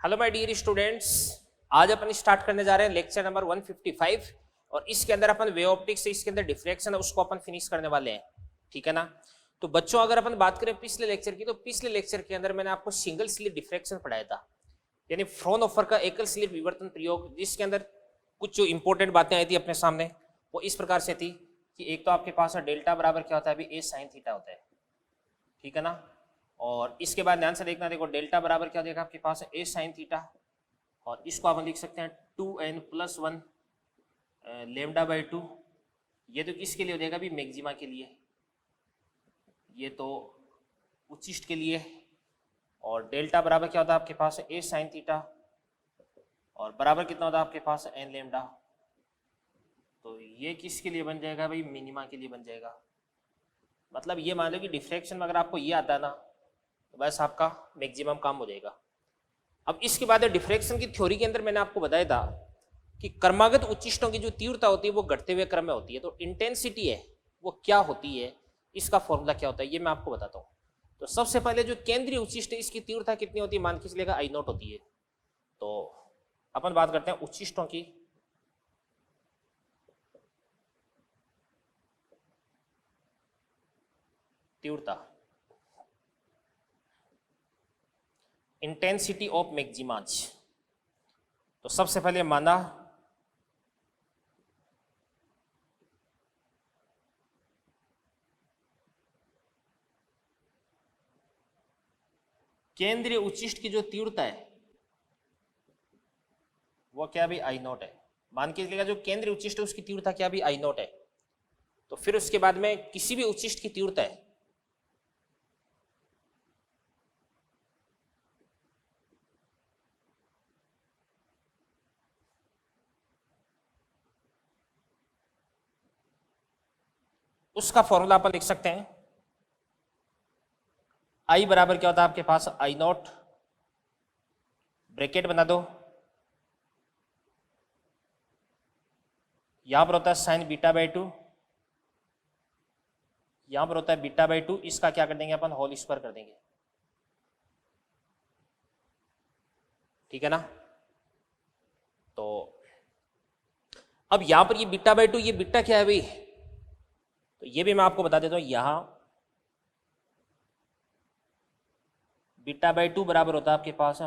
Hello my dear students, आज अपन start करने जा रहे हैं लेक्चर नंबर 155 और इसके अंदर अपन वे ऑप्टिक्स से इसके अंदर डिफ्रैक्शन है उसको अपन फिनिश करने वाले हैं। ठीक है ना। तो बच्चों अगर अपन बात करें पिछले लेक्चर की, तो पिछले लेक्चर के अंदर मैंने आपको सिंगल स्लिट डिफ्रैक्शन पढ़ाया था, यानी फ्रोनहोफर का एकल स्लिट विवर्तन प्रयोग, जिसके अंदर कुछ जो इंपॉर्टेंट बातें आई थी अपने सामने वो इस प्रकार से थी कि एक तो आपके पास डेल्टा बराबर क्या होता है, अभी ए साइन थीटा होता है। ठीक है ना। और इसके बाद ध्यान से देखना, देखो डेल्टा बराबर क्या देगा आपके पास ए साइन थीटा, और इसको आप लिख सकते हैं 2n+1 लेमडा बाई 2। ये तो किसके लिए हो जाएगा, अभी मैक्सिमा के लिए, ये तो उच्चिष्ट के लिए। और डेल्टा बराबर क्या होता है आपके पास ए साइन थीटा, और बराबर कितना होता है आपके पास एन लेमडा। तो ये किसके लिए बन जाएगा भाई, मिनिमा के लिए बन जाएगा। मतलब ये मान लो कि डिफ्रैक्शन में अगर आपको ये आता है ना, तो बस आपका मैक्सिमम काम हो जाएगा। अब इसके बाद डिफ्रैक्शन की थ्योरी के अंदर मैंने आपको बताया था कि क्रमागत उच्चिष्टों की जो तीव्रता होती है वो घटते हुए क्रम में होती है, तो इंटेंसिटी है वो क्या होती है, इसका फॉर्मूला क्या होता है, ये मैं आपको बताता हूँ। तो सबसे पहले जो केंद्रीय उच्चिष्ट है इसकी तीव्रता कितनी होती है, मान के चलिएगा I नॉट होती है। तो अपन बात करते हैं उच्चिष्टों की तीव्रता, इंटेंसिटी ऑफ मैक्सिमाज। तो सबसे पहले माना केंद्रीय उच्चिष्ट की जो तीव्रता है वो क्या भी I नॉट है। मान के चलिएगा जो केंद्रीय उच्चिष्ट है उसकी तीव्रता क्या भी I नॉट है। तो फिर उसके बाद में किसी भी उच्चिष्ट की तीव्रता है उसका फॉर्मूला अपन लिख सकते हैं, I बराबर क्या होता है आपके पास I नॉट, ब्रैकेट बना दो, यहां पर होता है साइन बीटा बाई 2, यहां पर होता है बीटा बाई 2, इसका क्या कर देंगे अपन, होल स्क्वायर कर देंगे। ठीक है ना। तो अब यहां पर ये बीटा बाई 2, ये बीटा क्या है भाई, तो ये भी मैं आपको बता देता हूं, यहां बीटा बाई 2 बराबर होता है आपके पास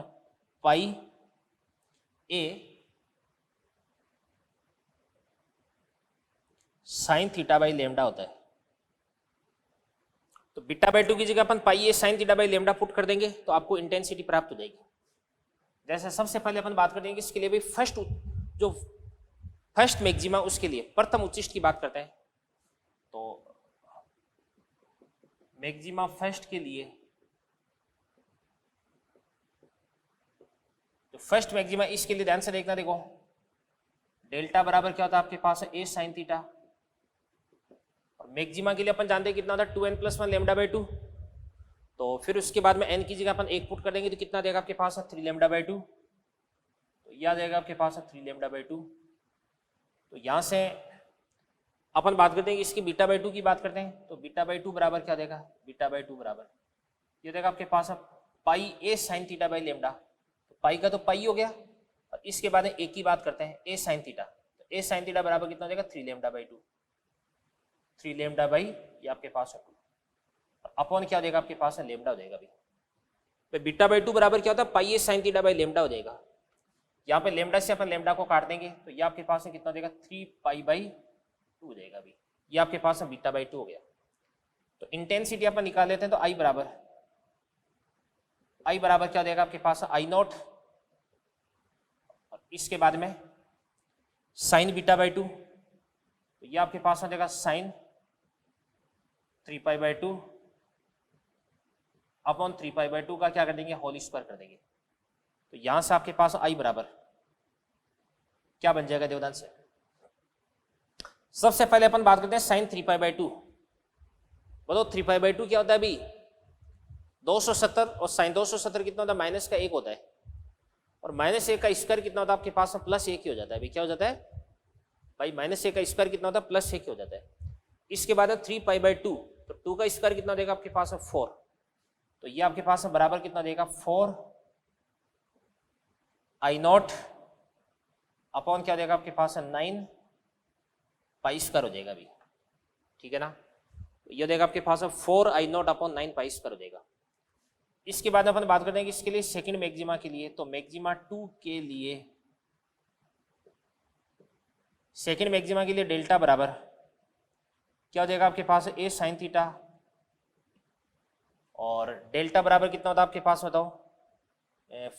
pi A sine theta by lambda होता है। तो बीटा बाई 2 की जगह अपन pi A sine theta by lambda put कर देंगे तो आपको इंटेंसिटी प्राप्त हो जाएगी। जैसे सबसे पहले अपन बात कर देंगे इसके लिए भाई जो फर्स्ट मैक्सिमा, उसके लिए प्रथम उच्चिष्ट की बात करते हैं। तो मैक्सिमा फर्स्ट के लिए, तो फर्स्ट मैक्सिमा इसके लिए ध्यान से देखना, देखो डेल्टा बराबर क्या होता है आपके पास ए साइन थीटा, और मैक्सिमा के लिए अपन जानते हैं कितना होता है 2n+1 लेमडा बाई 2। तो फिर उसके बाद में n की जगह अपन 1 पुट कर देंगे तो कितना देगा आपके पास 3 लेमडा बाई 2। तो यह आ जाएगा आपके पास 3 लेमडा बाई 2। तो यहाँ से अपन बात करते हैं इसकी बीटा बाई 2 की बात करते हैं, तो बीटा बाई 2 बराबर क्या देगा, बीटा बाई 2 बराबर ये देगा आपके पास pi A sine theta by lambda. तो पाई का तो पाई हो गया, और इसके बाद एक की बात करते हैं ए साइन थीटा, तो ए साइन थीटा बराबर कितना देगा 3 लेमडा बाई 2, 3 लेमडा बाई ये आपके पास है 2, अपॉन क्या देगा आपके पास लेमडा हो जाएगा। तो बीटा बाई 2 बराबर क्या होता है, पाई A sine theta by lambda हो जाएगा। यहाँ पे लेमडा से अपन लेमडा को काट देंगे तो ये आपके पास कितना देगा 3 पाई बाई 2 हो जाएगा। अभी ये आपके पास बीटा बाई 2 हो गया। तो इंटेंसिटी अपन निकाल लेते हैं, तो I बराबर क्या देगा आपके पास I नॉट, और इसके बाद में साइन बीटा बाई 2, तो ये आपके पास आ जाएगा sine 3 pi by 2 upon 3 pi by 2 का क्या कर देंगे, होल स्क्वायर कर देंगे। तो यहां से आपके पास I बराबर क्या बन जाएगा देवदान से, सबसे पहले अपन बात करते हैं साइन 3 पाई बाई 2। बताओ 3 पाई बाई 2 क्या होता है अभी 270, और साइन 270 कितना होता है, माइनस का 1 होता है, और माइनस 1 का स्क्वायर कितना होता है आपके पास प्लस 1 ही हो जाता है। अभी क्या हो जाता है भाई, माइनस 1 का स्क्वायर कितना होता है, प्लस 1 ही हो जाता है। इसके बाद 3 पाई बाई 2, तो 2 का स्क्वायर कितना देगा आपके पास 4, तो ये आपके पास बराबर कितना देगा 4 आई नॉट अपॉन क्या हो जाएगा आपके पास है 9 पाई स्क्वायर हो जाएगा अभी, ठीक है ना। ये देगा आपके पास 4 आई नॉट अपॉन 9 पाई स्क्वायर हो जाएगा। इसके बाद अपन बात करते हैं कि इसके लिए सेकंड मैक्सिमा के लिए, तो मैक्सिमा 2 के लिए, सेकंड मैक्सिमा के लिए डेल्टा बराबर क्या हो जाएगा आपके पास ए साइन थीटा, और डेल्टा बराबर कितना होता है आपके पास बताओ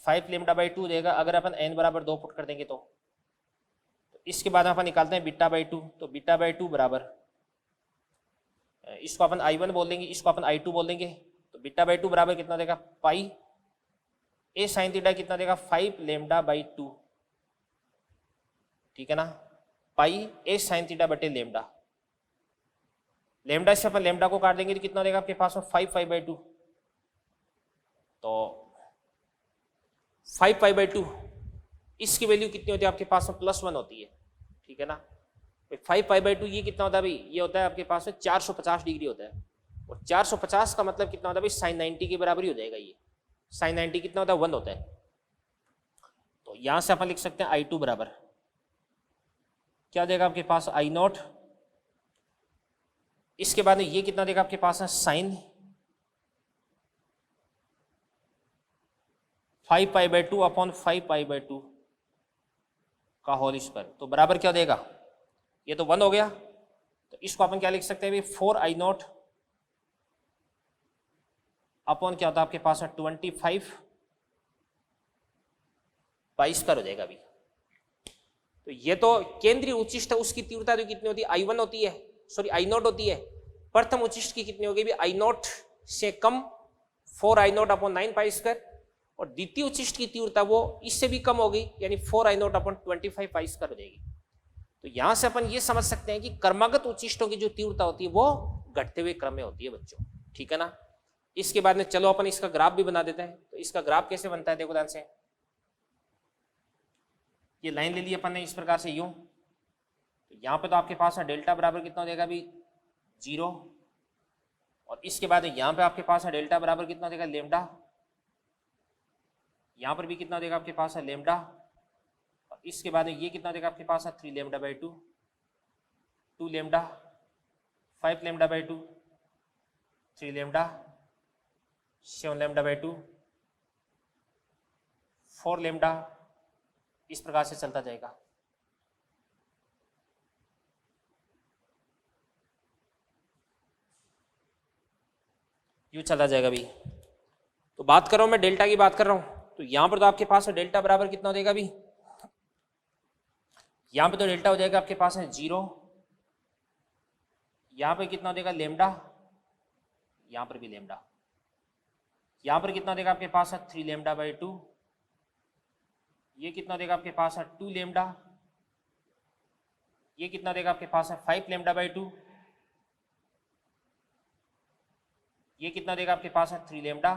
5 लेमडा बाई 2 देगा अगर अपन n बराबर 2 पुट कर देंगे तो इसके बाद अपन निकालते हैं बीटा बाई 2, तो बीटा बाई 2 बराबर इसको अपन I1 बोल देंगे, इसको अपन I2 बोल देंगे, तो बीटा बाई 2 बराबर कितना देगा पाई ए साइन थीटा कितना देगा 5 लेमडा बाई 2, ठीक है ना, पाई ए साइन थीटा बटे लेमडा, लेमडा से अपन लेमडा को काट देंगे तो कितना देगा आपके पास में 5 पाई बाई 2, तो 5 पाई बाई 2 इसकी वैल्यू कितनी होती है आपके पास में +1 होती है, ठीक है ना। 5 पाई बाई 2 ये कितना होता है भाई, ये होता है आपके पास में 450 डिग्री होता है, और 450 का मतलब कितना होता है भाई साइन 90 के बराबर ही हो जाएगा। ये साइन 90 कितना होता है 1 होता है, तो यहां से अपन लिख सकते हैं I2 बराबर क्या देगा आपके पास आई नॉट, इसके बाद ये कितना देगा आपके पास है sine 5 pi by 2 upon 5 pi by 2 का होल स्क्वायर, तो बराबर क्या देगा, ये तो 1 हो गया, तो इसको अपन क्या लिख सकते हैं 4 आई नॉट अपॉन क्या होता है आपके पास है 25 पाई स्क्वायर हो जाएगा अभी। तो ये तो केंद्रीय उच्चिष्ट है, उसकी तीव्रता तो कितनी होती है I1 होती है, सॉरी I नॉट होती है। प्रथम उच्चिष्ट की कितनी होगी I नॉट से कम 4 आई नॉट अपॉन 9 पाई स्क्वायर, और द्वितीय उच्चिष्ट की तीव्रता वो इससे भी कम होगी यानी 4 आई नॉट अपॉन 25 पाई स्क्वायर हो जाएगी। तो यहां से अपन ये समझ सकते हैं कि क्रमागत उच्चिष्टों की जो तीव्रता होती है वो घटते हुए क्रम में होती है बच्चों, ठीक है ना। इसके बाद में चलो अपन इसका ग्राफ भी बना देते हैं, तो इसका ग्राफ कैसे बनता है देखो ध्यान से, ये लाइन ले ली अपन ने इस प्रकार से यूं, तो यहाँ पे तो आपके पास है डेल्टा बराबर कितना हो जाएगा अभी 0, और इसके बाद यहाँ पे आपके पास है डेल्टा बराबर कितना हो जाएगा लेमडा, यहाँ पर भी कितना देगा आपके पास है लेमडा, और इसके बाद ये कितना देगा आपके पास है 3 lambda by 2, 2 lambda, 5 lambda by 2, 3 lambda, 7 lambda by 2, 4 lambda, इस प्रकार से चलता जाएगा। यूं चला जाएगा अभी। तो बात कर रहा हूं मैं डेल्टा की बात कर रहा हूं, तो यहां पर तो आपके पास है डेल्टा बराबर कितना हो जाएगा अभी, यहां पे तो डेल्टा हो जाएगा आपके पास है 0, यहां पे कितना देगा लेमडा, यहां पर भी लेमडा, यहां पर कितना देगा आपके पास है 3 लेमडा बाई 2, ये कितना देगा आपके पास है 2 लेमडा, ये कितना देगा आपके पास है 5 लेमडा बाई 2, ये कितना देगा आपके पास है 3 लेमडा,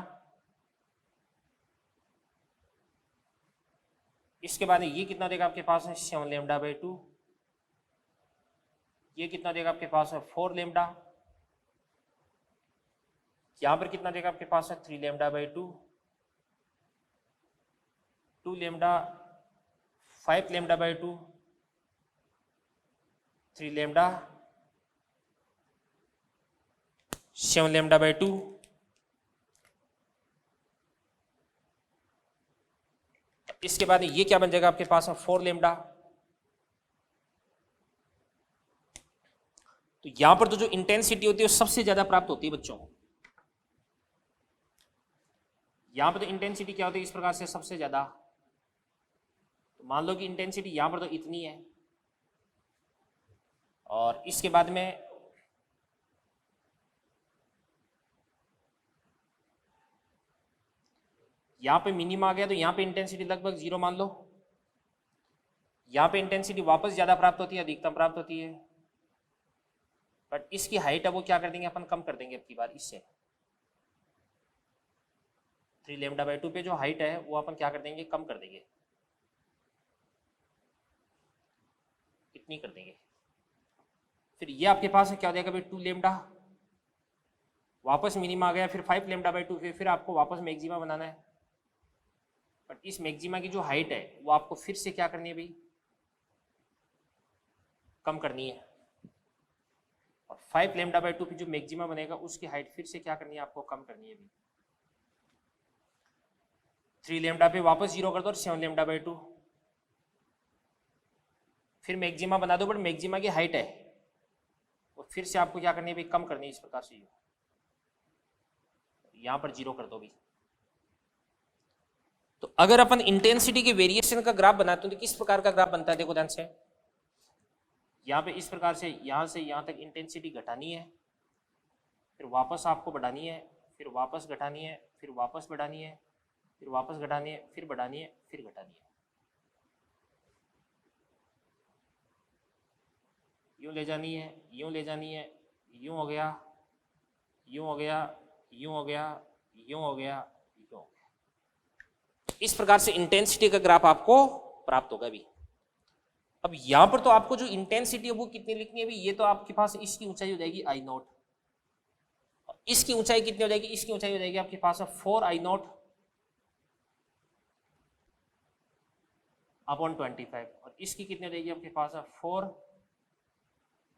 इसके बाद ये कितना देगा आपके पास है 7 लेमडा बाई 2, ये कितना देगा आपके पास है 4 लेमडा, यहां पर कितना देगा आपके पास है 3 lambda by 2, 2 lambda, 5 lambda by 2, 3 lambda, 7 lambda by 2, इसके बाद ये क्या बन जाएगा आपके पास है 4 लेमडा। तो यहां पर तो जो इंटेंसिटी होती है वो सबसे ज्यादा प्राप्त होती है बच्चों, यहां पर तो इंटेंसिटी क्या होती है इस प्रकार से सबसे ज्यादा, तो मान लो कि इंटेंसिटी यहां पर तो इतनी है, और इसके बाद में यहां पे मिनिमम आ गया, तो यहां पे इंटेंसिटी लगभग 0 मान लो, यहां पे इंटेंसिटी वापस ज्यादा प्राप्त होती है, अधिकतम प्राप्त होती है, बट इसकी हाइट है वो क्या कर देंगे अपन कम कर देंगे अब की बार इससे, 3 लेमडा बाई 2 पे जो हाइट है वो अपन क्या कर देंगे कम कर देंगे, इतनी कर देंगे। फिर ये आपके पास है क्या हो जाएगा भाई 2 लेमडा, वापस मिनिमम आ गया, फिर 5 लेमडा बाई 2, फिर आपको वापस मैक्सिमा बनाना है, बट इस मैक्सिमा की जो हाइट है वो आपको फिर से क्या करनी है भाई, कम करनी है। और 5 लैम्डा बाई 2 पे जो मैक्सिमा बनेगा उसकी हाइट फिर से क्या करनी है, आपको कम करनी है भाई। 3 लैम्डा पे वापस 0 कर दो और 7 लैम्डा बाई 2, फिर मैक्सिमा बना दो, बट मैक्सिमा की हाइट है और फिर से आपको क्या करनी है भाई, कम करनी है इस प्रकार से। यहां पर 0 कर दो भी। तो अगर अपन इंटेंसिटी के वेरिएशन का ग्राफ बनाते हैं तो किस प्रकार का ग्राफ बनता है, देखो ध्यान से। यहाँ पे इस प्रकार से यहाँ से यहाँ तक इंटेंसिटी घटानी है, फिर वापस आपको बढ़ानी है, फिर वापस घटानी है, फिर वापस बढ़ानी है, फिर वापस घटानी है, फिर बढ़ानी है, फिर घटानी है। यूं ले जानी है, यूं ले जानी है, यूं हो गया, यूं हो गया, यूं हो गया, यूं हो गया, यूं हो गया। इस प्रकार से इंटेंसिटी का ग्राफ आपको प्राप्त होगा भी। अब यहां पर तो आपको जो इंटेंसिटी है वो कितनी लिखनी है भी, ये तो आपके पास इसकी ऊंचाई हो जाएगी आई नॉट, इसकी ऊंचाई कितनी हो जाएगी, इसकी ऊंचाई हो जाएगी आपके पास 4 आई नॉट अपॉन 25, और इसकी कितनी हो जाएगी आपके पास 4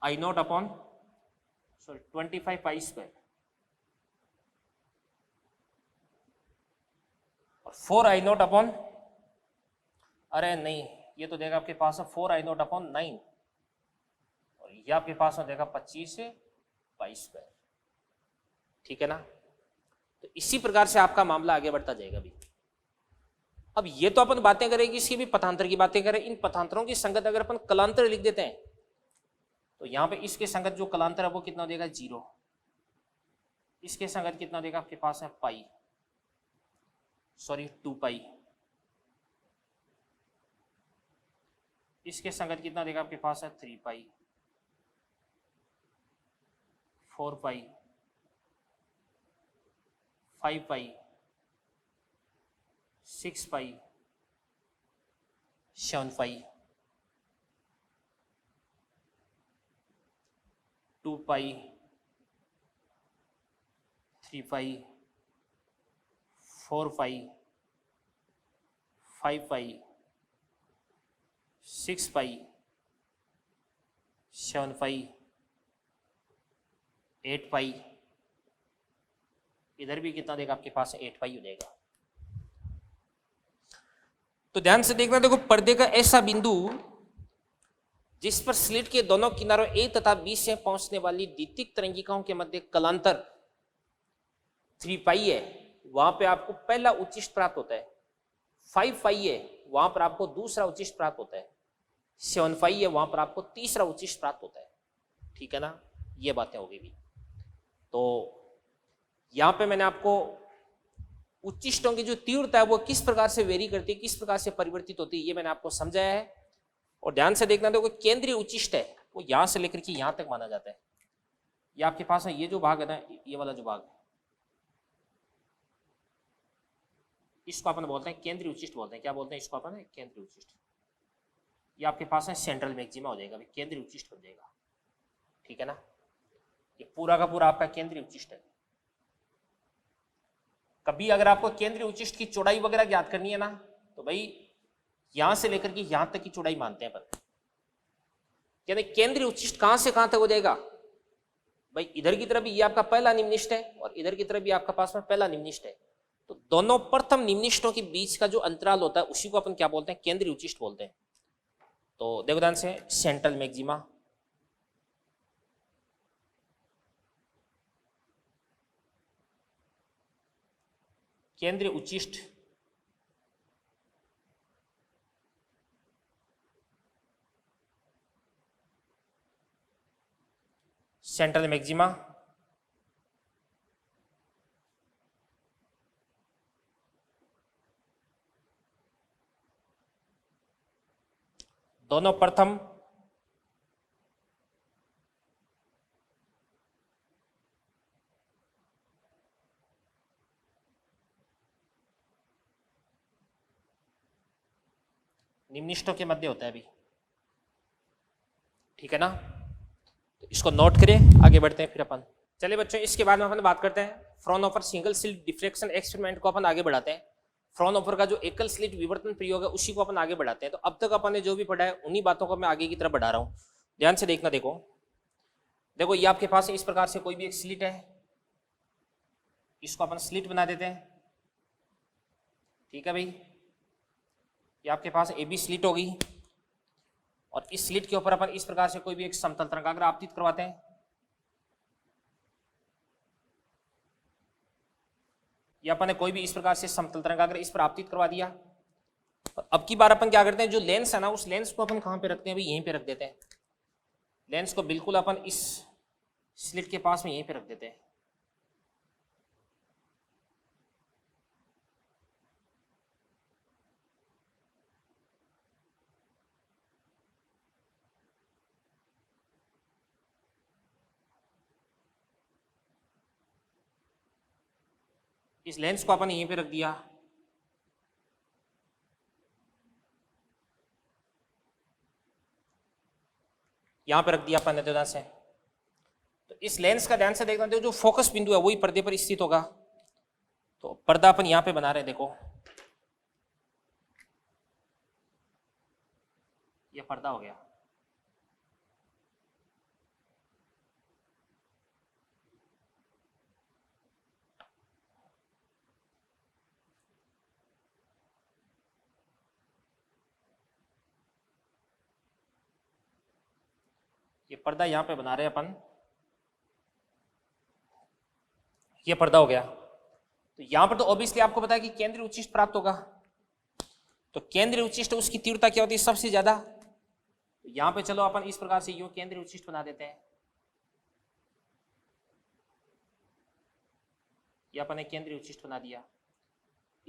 आई नॉट अपॉन 25 पाई स्क्वायर, और 4 आई नॉट अपॉन, अरे नहीं ये तो देगा आपके पास 4 आई नॉट अपॉन 9, और ये आपके पास में देगा 25 पाई स्क्वायर। ठीक है ना। तो इसी प्रकार से आपका मामला आगे बढ़ता जाएगा भी। अब ये तो अपन बातें करेंगे, इसकी भी पथांतर की बातें करें। इन पथांतरों की संगत अगर अपन कलांतर लिख देते हैं तो यहाँ पे इसके संगत जो कलांतर है वो कितना देगा 0, इसके संगत कितना देगा आपके पास है पाई, सॉरी 2 पाई, इसके संगत कितना देगा आपके पास है 3 पाई, 4 पाई, 5 पाई, 6 पाई, 7 पाई, 2 पाई, 3 पाई, 4 पाई, 5 पाई, 6 पाई, 7 पाई, 8 पाई, इधर भी कितना देगा आपके पास 8 पाई हो जाएगा। तो ध्यान से देखना, देखो पर्दे का ऐसा बिंदु जिस पर स्लिट के दोनों किनारों ए तथा बी से पहुंचने वाली द्वितीयक तरंगिकाओं के मध्य कलांतर 3 पाई है, वहां पे आपको पहला उच्चिष्ट प्राप्त होता है। 5 पाई है, वहां पर आपको दूसरा उच्चिष्ट प्राप्त होता है। 7 पाई है, वहां पर आपको तीसरा उच्चिष्ट प्राप्त होता है। ठीक है ना, ये बातें होगी भी। तो यहां पे मैंने आपको उच्चिष्टों की जो तीव्रता है वो किस प्रकार से वेरी करती है, किस प्रकार से परिवर्तित होती है, ये मैंने आपको समझाया है। और ध्यान से देखना, देखो केंद्रीय उच्चिष्ट है वो यहां से लेकर के यहां तक माना जाता है। ये आपके पास है, ये जो भाग है ना, ये वाला जो भाग है, इसको अपन बोलते हैं केंद्रीय उच्चिष्ट बोलते हैं। क्या बोलते हैं इसको अपन? केंद्रीय उच्चिष्ट। ये आपके पास है सेंट्रल मैक्सिमा हो जाएगा, केंद्रीय उच्चिष्ट बन जाएगा। ठीक है ना, ये पूरा का पूरा आपका केंद्रीय उच्चिष्ट है। कभी अगर आपको केंद्रीय उच्चिष्ट की चौड़ाई वगैरह ज्ञात करनी है ना, तो भाई यहां से लेकर के यहां तक की चौड़ाई मानते हैं अपन। यानी केंद्रीय उच्चिष्ट कहां से कहां तक हो जाएगा भाई, इधर की तरफ ये आपका पहला निम्निष्ठ है और इधर की तरफ भी आपका पास में पहला निम्निष्ठ है। तो दोनों प्रथम निम्निष्ठों के बीच का जो अंतराल होता है उसी को अपन क्या बोलते हैं? केंद्रीय उच्चिष्ट बोलते हैं। तो देखो ध्यान से, सेंट्रल मैक्सिमा, केंद्रीय उच्चिष्ट, सेंट्रल मैक्सिमा, दोनों प्रथम निम्निष्ठों के मध्य होता है अभी। ठीक है ना, तो इसको नोट करें, आगे बढ़ते हैं फिर अपन। चलिए बच्चों, इसके बाद में अपन बात करते हैं Fraunhofer single slit diffraction experiment को अपन आगे बढ़ाते हैं। फ्रॉनहोफर का जो एकल स्लिट विवर्तन प्रयोग है उसी को अपन आगे बढ़ाते हैं। तो अब तक अपन ने जो भी पढ़ा है उन्हीं बातों को मैं आगे की तरफ बढ़ा रहा हूँ। ध्यान से देखना, देखो देखो ये आपके पास इस प्रकार से कोई भी एक स्लिट है, इसको अपन स्लिट बना देते हैं। ठीक है भाई, ये आपके पास ए बी स्लिट होगी और इस स्लिट के ऊपर अपन इस प्रकार से कोई भी एक समतल तरंगाग्र आपतित करवाते हैं। या अपन ने कोई भी इस प्रकार से समतल तरंगाग्र इस पर आपतित करवा दिया। और अब की बार अपन क्या करते हैं, जो लेंस है ना उस लेंस को अपन कहाँ पे रखते हैं भाई, यहीं पे रख देते हैं। लेंस को बिल्कुल अपन इस स्लिट के पास में यहीं पे रख देते हैं। इस लेंस को अपन यहीं पे रख दिया। यहां पे रख दिया अपन ने ध्यान से। तो इस लेंस का ध्यान से देखना, देखो जो फोकस बिंदु है वही पर्दे पर स्थित होगा। तो पर्दा अपन यहां पे बना रहे हैं, देखो ये पर्दा हो गया। ये पर्दा यहां पे बना रहे हैं अपन, ये पर्दा हो गया। तो यहां पर तो ऑब्वियसली आपको पता है कि केंद्रीय उच्चिष्ट प्राप्त होगा। तो केंद्रीय उच्चिष्ट उसकी तीव्रता क्या होती है, सबसे ज्यादा। तो यहां पे चलो अपन इस प्रकार से यूं केंद्रीय उच्चिष्ट बना देते हैं। ये अपन ने केंद्रीय उच्चिष्ट बना दिया।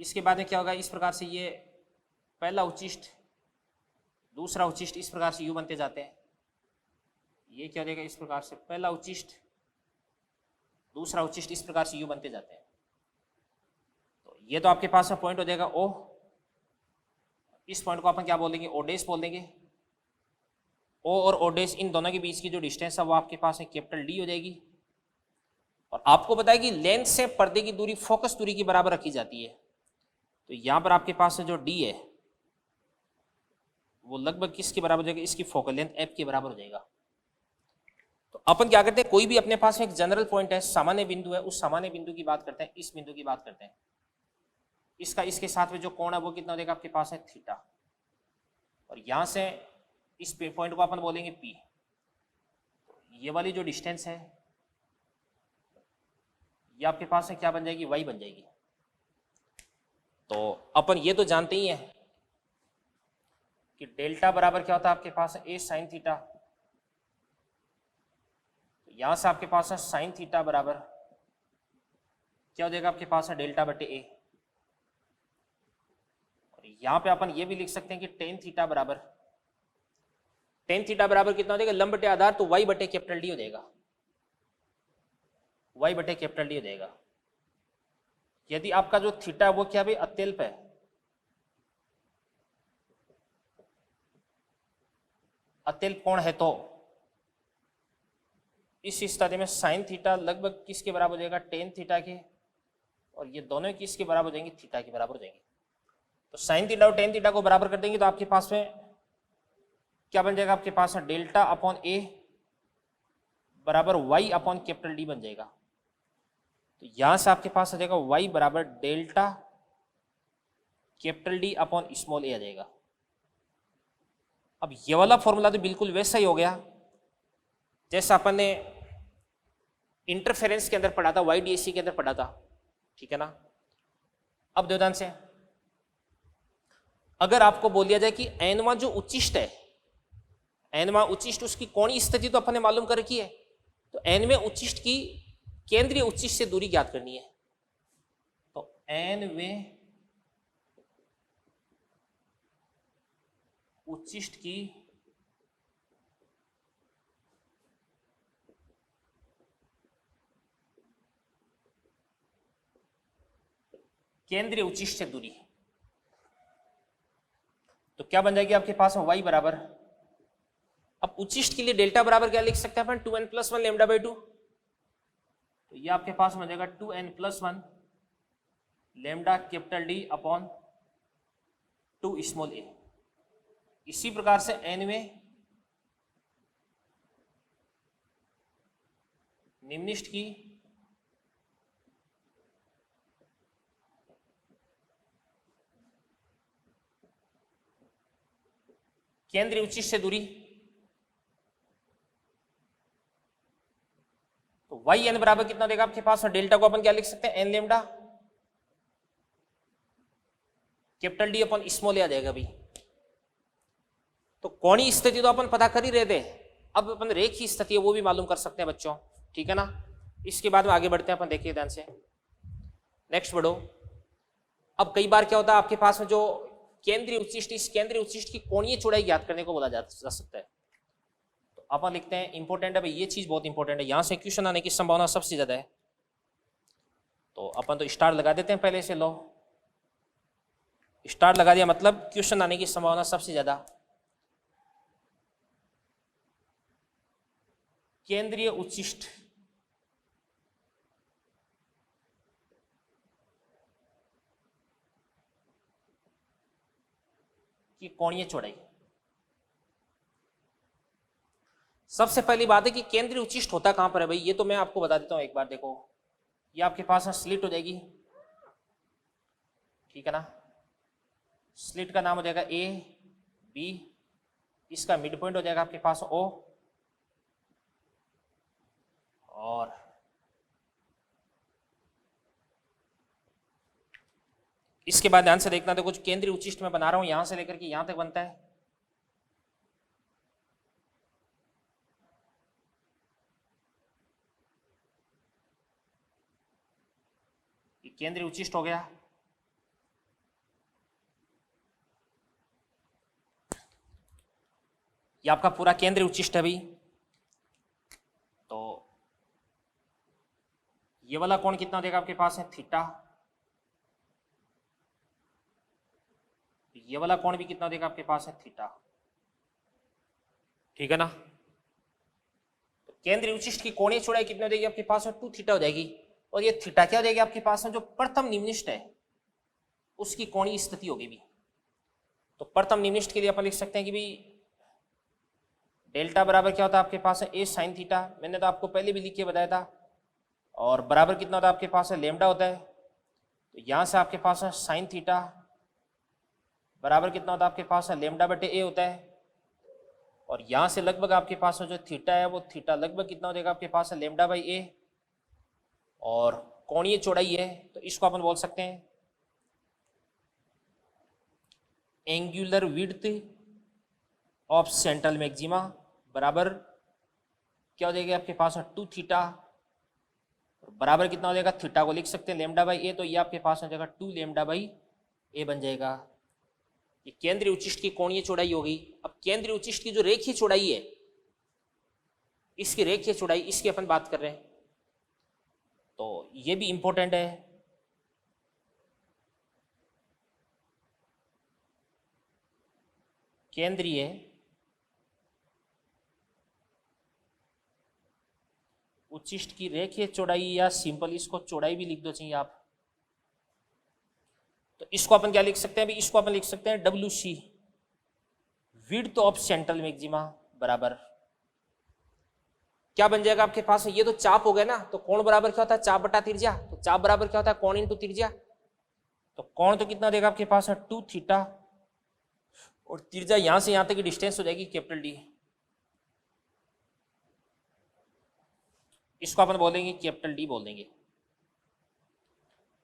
इसके बाद में क्या होगा, इस प्रकार से ये पहला उच्चिष्ट दूसरा उच्चिष्ट इस प्रकार से यूं बनते जाते हैं। ये क्या हो जाएगा, इस प्रकार से पहला उच्चिष्ट दूसरा उच्चिष्ट इस प्रकार से यूं बनते जाते हैं। तो ये तो आपके पास में पॉइंट हो जाएगा ओ। इस पॉइंट को अपन क्या बोलेंगे, ओ डैश बोल देंगे। ओ और ओ डैश इन दोनों के बीच की जो डिस्टेंस है वो आपके पास में कैपिटल डी हो जाएगी। और आपको पता है कि लेंस से पर्दे की दूरी फोकस दूरी की बराबर रखी जाती है। तो यहां पर आपके पास में जो डी है वो लगभग किसके बराबर हो जाएगा, इसकी फोकल लेंथ एफ के बराबर हो जाएगा। तो अपन क्या करते हैं, कोई भी अपने पास में एक जनरल पॉइंट है, सामान्य बिंदु है, उस सामान्य बिंदु की बात करते हैं, इस बिंदु की बात करते हैं। इसका इसके साथ में जो कोण है वो कितना हो जाएगा, आपके पास है थीटा। और यहां से इस पॉइंट को अपन बोलेंगे पी। ये वाली जो डिस्टेंस है ये आपके पास है क्या बन जाएगी, वाई बन जाएगी। तो अपन ये तो जानते ही हैं कि डेल्टा बराबर क्या होता है आपके पास है ए साइन थीटा। तो यहां से आपके पास है साइन थीटा बराबर क्या हो जाएगा, आपके पास है डेल्टा बटे ए। और यहां पे अपन ये भी लिख सकते हैं कि टेन थीटा बराबर कितना हो जाएगा, लंब बटे आधार, तो वाई बटे कैपिटल डी हो जाएगा। वाई बटे कैपिटल डी हो जाएगा। यदि आपका जो थीटा है वो क्या भाई, अत्यल्प है, अत्यल्प कोण है, तो इस स्थिति में साइन थीटा लगभग किसके बराबर हो जाएगा, टेन थीटा के। और ये दोनों किसके बराबर हो जाएंगे, थीटा के बराबर हो जाएंगे। तो साइन थीटा और टेन थीटा को बराबर कर देंगे तो आपके पास में क्या बन जाएगा, आपके पास में डेल्टा अपॉन ए बराबर वाई अपॉन कैपिटल डी बन जाएगा। तो यहां से आपके पास आ जाएगा वाई बराबर delta capital D upon small A आ जाएगा। अब ये वाला फॉर्मूला तो बिल्कुल वैसा ही हो गया जैसा अपन ने इंटरफेरेंस के अंदर पढ़ा था, वाईडीएससी के अंदर पढ़ा था। ठीक है ना। अब ध्यान से, अगर आपको बोल दिया जाए कि एनवा जो उच्चिष्ट है, एनवा उच्चिष्ट उसकी कोणीय स्थिति तो अपन ने मालूम कर रखी है। तो एनवे उच्चिष्ट की केंद्रीय उच्चिष्ट से दूरी ज्ञात करनी है। तो एनवे उच्चिष्ट की केंद्रीय उच्चिष्ट से दूरी, तो क्या बन जाएगी आपके पास में y बराबर, अब उच्चिष्ट के लिए डेल्टा बराबर क्या लिख सकते हैं अपन, 2n+1 लैम्डा बाई 2। तो ये आपके पास बन जाएगा 2n+1 lambda capital D upon 2 small A. इसी प्रकार से एन में निम्नलिखित की केंद्रीय उच्चिष्ट से दूरी, तो वाई एन बराबर कितना देगा आपके पास, और डेल्टा को अपन क्या लिख सकते हैं, N lambda capital D upon small A आ जाएगा भाई। तो कोणीय स्थिति तो अपन पता कर ही रहे थे, अब अपन रेखीय स्थिति है वो भी मालूम कर सकते हैं बच्चों, ठीक है ना। इसके बाद में आगे बढ़ते हैं अपन, देखिए ध्यान से, नेक्स्ट बढ़ो। अब कई बार क्या होता है आपके पास में जो केंद्रीय उच्चिष्ट, इस केंद्रीय उच्चिष्ट की कोणीय चौड़ाई ज्ञात करने को बोला जा सकता है। तो अपन लिखते हैं इंपॉर्टेंट है भाई, ये चीज बहुत इंपॉर्टेंट है, यहां से क्वेश्चन आने की संभावना सबसे ज्यादा है। तो अपन तो स्टार लगा देते हैं पहले से, लो स्टार लगा दिया, मतलब क्वेश्चन आने की संभावना सबसे ज्यादा। केंद्रीय उच्चिष्ट की कोणीय चौड़ाई। सबसे पहली बात है कि केंद्रीय उच्चिष्ट होता कहां पर है भाई, ये तो मैं आपको बता देता हूं एक बार। देखो ये आपके पास स्लिट हो जाएगी, ठीक है ना। स्लिट का नाम हो जाएगा ए बी, इसका मिड पॉइंट हो जाएगा आपके पास ओ, और इसके बाद ध्यान से देखना, तो कुछ केंद्रीय उच्चिष्ट मैं बना रहा हूं, यहां से लेकर के यहां तक बनता है। ये केंद्रीय उच्चिष्ट हो गया। ये आपका पूरा केंद्रीय उच्चिष्ट है भाई। तो ये वाला कोण कितना देगा आपके पास है, थीटा। ये वाला कोण भी कितना देगा आपके पास है, थीटा, ठीक है ना। तो केंद्रीय उच्चिष्ट की कोणीय चौड़ाई कितनी हो जाएगी आपके पास में, 2 थीटा हो जाएगी। और ये थीटा क्या हो जाएगी आपके पास में, जो प्रथम निम्नलिखित है उसकी कोणीय स्थिति होगी भी। तो प्रथम निम्नलिखित के लिए अपन लिख सकते हैं कि भाई डेल्टा बराबर क्या होता है आपके पास है, ए साइन थीटा, मैंने तो आपको पहले भी लिख के बताया था। और बराबर कितना होता है आपके पास है, लेमडा होता है। तो यहां से आपके पास है साइन थीटा बराबर कितना होता है आपके पास है, लेमडा बटे ए होता है। और यहां से लगभग आपके पास जो थीटा है वो थीटा लगभग कितना हो जाएगा आपके पास है, लेमडा बाई ए। और कोणीय चौड़ाई है तो इसको अपन बोल सकते हैं angular width of central maxima बराबर क्या हो जाएगा आपके पास 2 थीटा, बराबर कितना हो जाएगा, थीटा को लिख सकते हैं लेमडा बाई ए, तो ये आपके पास हो जाएगा 2 लेमडा बाई ए बन जाएगा। ये केंद्रीय उच्चिष्ट की कोणीय चौड़ाई होगी। अब केंद्रीय उच्चिष्ट की जो रेखीय चौड़ाई है, इसकी रेखीय चौड़ाई, इसकी अपन बात कर रहे हैं, तो ये भी इंपॉर्टेंट है। केंद्रीय उच्चिष्ट की रेखीय चौड़ाई, या सिंपल इसको चौड़ाई भी लिख दो चाहिए आप, तो इसको अपन क्या लिख सकते हैं, इसको अपन लिख सकते हैं WC width of central maxima बराबर क्या बन जाएगा आपके पास, ये तो चाप हो गया ना। तो कोण बराबर क्या होता है, चाप बटा त्रिज्या। तो चाप बराबर क्या होता है, कोण इंटू त्रिज्या। तो कोण तो कितना देगा आपके पास है 2 थीटा, और त्रिज्या यहां से यहां तक की डिस्टेंस हो जाएगी कैपिटल डी, इसको अपन बोलेंगे कैपिटल डी बोल देंगे।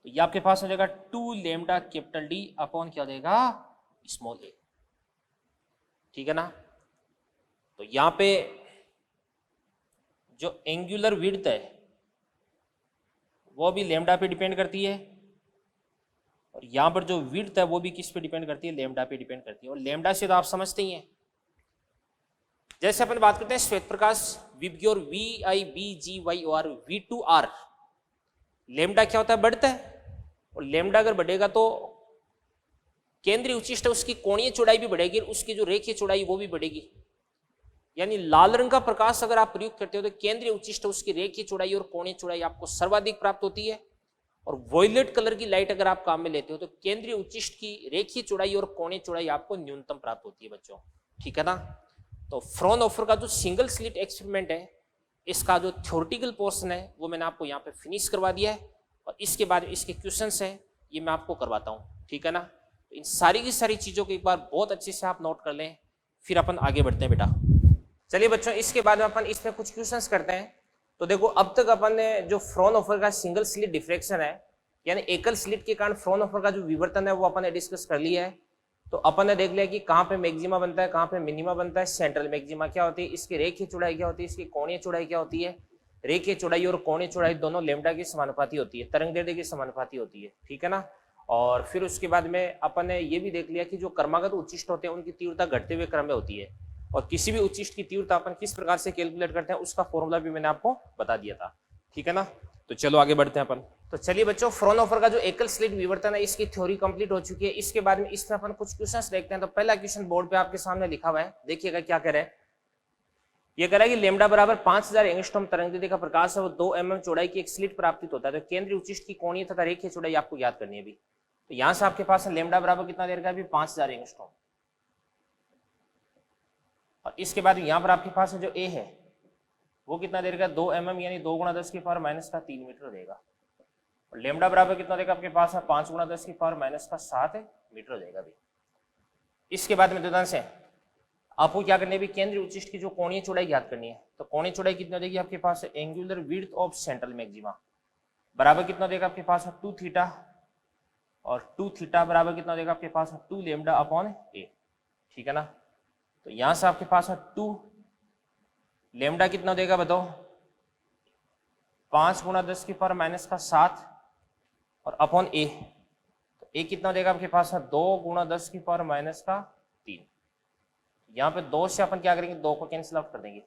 तो ये आपके पास हो जाएगा 2 लेमडा कैपिटल डी अपॉन क्या देगा, स्मॉल ए, ठीक है ना। तो यहां पे जो एंगुलर विड्थ है वो भी लेमडा पे डिपेंड करती है, और यहां पर जो विड्थ है वो भी किस पे डिपेंड करती है, लेमडा पे डिपेंड करती है। और लेमडा से तो आप समझते ही हैं, जैसे अपन बात करते हैं श्वेत प्रकाश विबग्योर VIBGYOR V2R, लेमडा क्या होता है, बढ़ता है। और लेमडा अगर बढ़ेगा तो केंद्रीय उच्चिष्ट है उसकी कोणीय चौड़ाई भी बढ़ेगी, उसकी जो रेखीय चौड़ाई वो भी बढ़ेगी। यानी लाल रंग का प्रकाश अगर आप प्रयोग करते हो तो केंद्रीय उच्चिष्ट उसकी रेखीय चौड़ाई और कोणीय चौड़ाई आपको सर्वाधिक प्राप्त होती है। और वॉयलेट कलर की लाइट अगर आप काम में लेते हो तो केंद्रीय उच्चिष्ट की रेखीय चौड़ाई और कोणीय चौड़ाई आपको न्यूनतम प्राप्त होती है बच्चों, ठीक है ना। तो फ्रॉनहोफर का जो सिंगल स्लिट एक्सपेरिमेंट है, इसका जो थ्योरेटिकल पोर्शन है वो मैंने आपको यहाँ पे फिनिश करवा दिया है, और इसके बाद इसके क्वेश्चंस है ये मैं आपको करवाता हूँ, ठीक है ना। तो इन सारी की सारी चीज़ों को एक बार बहुत अच्छे से आप नोट कर लें, फिर अपन आगे बढ़ते हैं बेटा। चलिए बच्चों, इसके बाद में अपन इसमें कुछ क्वेश्चंस करते हैं। तो देखो, अब तक अपन ने जो फ्रॉनहोफर का सिंगल स्लिट डिफ्रैक्शन है, यानी एकल स्लिट के कारण फ्रॉनहोफर का जो विवर्तन है वो अपन ने डिस्कस कर लिया है। तो अपन ने देख लिया कि कहाँ पे मैक्सिमा बनता है, कहाँ पे मिनिमा बनता है, सेंट्रल मैक्सिमा क्या होती है, इसकी रेखीय चौड़ाई क्या होती है, इसकी कोणीय चौड़ाई क्या होती है। रेखीय चौड़ाई और कोणीय चौड़ाई दोनों लैम्डा की समानुपाती होती है, तरंगदैर्घ्य की समानुपाती होती है, ठीक है ना। और फिर उसके बाद में अपन ने ये भी देख लिया कि जो क्रमागत उच्चिष्ट होते हैं उनकी तीव्रता घटते हुए क्रम में होती है, और किसी भी उच्चिष्ट की तीव्रता अपन किस प्रकार से कैलकुलेट करते हैं उसका फॉर्मूला भी मैंने आपको बता दिया था, ठीक है ना। तो चलो आगे बढ़ते हैं अपन। तो चलिए बच्चों, फ्रॉनहोफर का जो एकल स्लिट विवर्तन है इसकी थ्योरी कंप्लीट हो चुकी है। इसके बाद में इसमें अपन कुछ क्वेश्चंस देखते हैं। तो पहला क्वेश्चन बोर्ड पे आपके सामने लिखा हुआ है, देखिएगा क्या कह रहा है। ये कह रहा है कि लैम्डा बराबर 5000 एंगस्ट्रॉम तरंगदैर्घ्य का प्रकाश है वो 2 mm चौड़ाई की एक स्लिट प्राप्त होता है। तो केंद्रीय उच्चिष्ट की कोणीय तथा रेखीय चौड़ाई आपको याद करनी है अभी। तो यहां से आपके पास लैम्डा बराबर कितना देर का है अभी 5000 एंगस्ट्रॉम, और इसके बाद यहां पर आपके पास जो ए है वो कितना देर का 2 mm यानी 2 × 10⁻³ मीटर देगा। और लैम्डा बराबर कितना देगा आपके पास है 5 × 10⁻⁷ मीटर देगा अभी। इसके बाद में दुदान से आपको क्या करनी है, केंद्रीय उच्चिष्ट की जो कोणीय चौड़ाई याद करनी है। तो कोणीय चौड़ाई कितना देगी आपके पास है angular width of central maxima बराबर कितना देगा आपके पास है 2 थीटा, और 2 थीटा बराबर कितना देगा आपके पास है 2 λ/a, ठीक है ना। तो यहां से आपके पास है 2 लैम्डा कितना देगा बताओ 5 × 10⁻⁷ और अपॉन ए। तो ए कितना देगा आपके पास है 2 × 10⁻⁻3। यहाँ पे 2 से अपन क्या करेंगे 2 को कैंसिल आउट कर देंगे,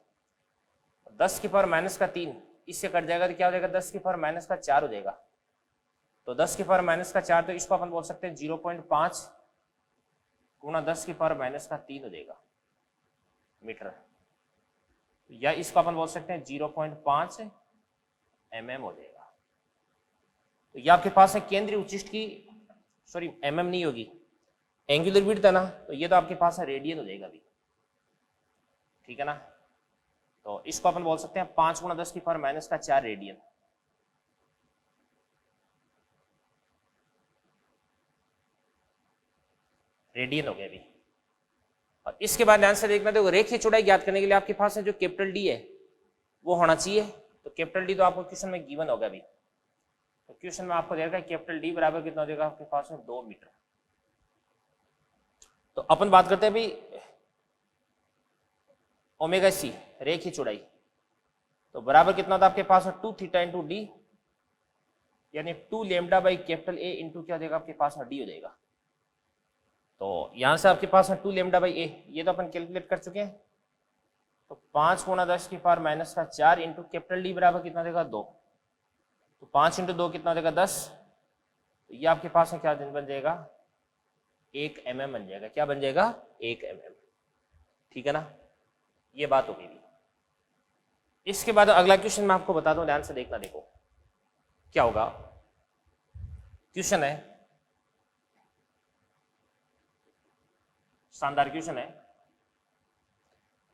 10⁻³ इससे कट जाएगा तो क्या हो जाएगा 10⁻⁴ हो जाएगा। तो 10⁻⁴ तो इसको अपन बोल सकते हैं 0.5 × 10⁻³ हो जाएगा मीटर, या इसको अपन बोल सकते हैं 0.5 mm हो जाएगा। तो ये आपके पास है केंद्रीय उच्चिष्ट की, सॉरी mm नहीं होगी, एंगुलर विड्थ है ना, तो ये तो आपके पास है रेडियन हो जाएगा अभी, ठीक है ना। तो इसको अपन बोल सकते हैं 5 × 10⁻⁴ रेडियन। रेडियन हो गया अभी। और इसके बाद ध्यान से देखना, देखो रेखीय चौड़ाई ज्ञात करने के लिए आपके पास है जो कैपिटल डी है वो होना चाहिए। तो कैपिटल डी तो आपको क्वेश्चन में गिवन होगा अभी। तो क्वेश्चन में आपको देगा कैपिटल डी बराबर कितना देगा आपके पास है 2 मीटर। तो अपन बात करते हैं भाई ओमेगा सी रेखीय चौड़ाई, तो बराबर कितना था आपके पास है 2 थीटा × डी, यानी 2 λ/कैपिटल ए इंटू क्या देगा आपके पास है डी हो जाएगा। तो यहां से आपके पास है 2 λ/a, ये तो अपन कैलकुलेट कर चुके हैं। तो 5 × 10⁻⁴ इंटू कैपिटल डी बराबर कितना देगा 2, तो 5 × 2 कितना देगा 10। तो ये आपके पास है क्या बन जाएगा 1 mm बन जाएगा। क्या बन जाएगा 1 mm, ठीक है ना। ये बात हो गई। इसके बाद अगला क्वेश्चन मैं आपको बता दूं, ध्यान से देखना, देखो क्या होगा। क्वेश्चन है, शानदार क्वेश्चन है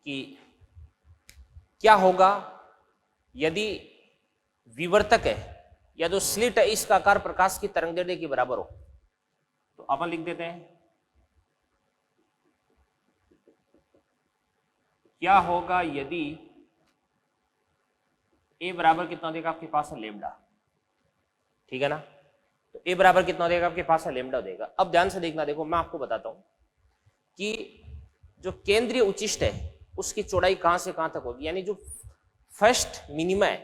कि क्या होगा यदि विवर्तक है या जो स्लिट है इसका आकार प्रकाश की तरंगदैर्घ्य के बराबर हो। तो अपन लिख देते हैं क्या होगा यदि ए बराबर कितना देगा आपके पास है लैम्डा, ठीक है ना। तो ए बराबर कितना देगा आपके पास है लैम्डा देगा। अब ध्यान से देखना, देखो मैं आपको बताता हूं कि जो केंद्रीय उच्चिष्ट है उसकी चौड़ाई कहां से कहां तक होगी, यानी जो फर्स्ट मिनिमा है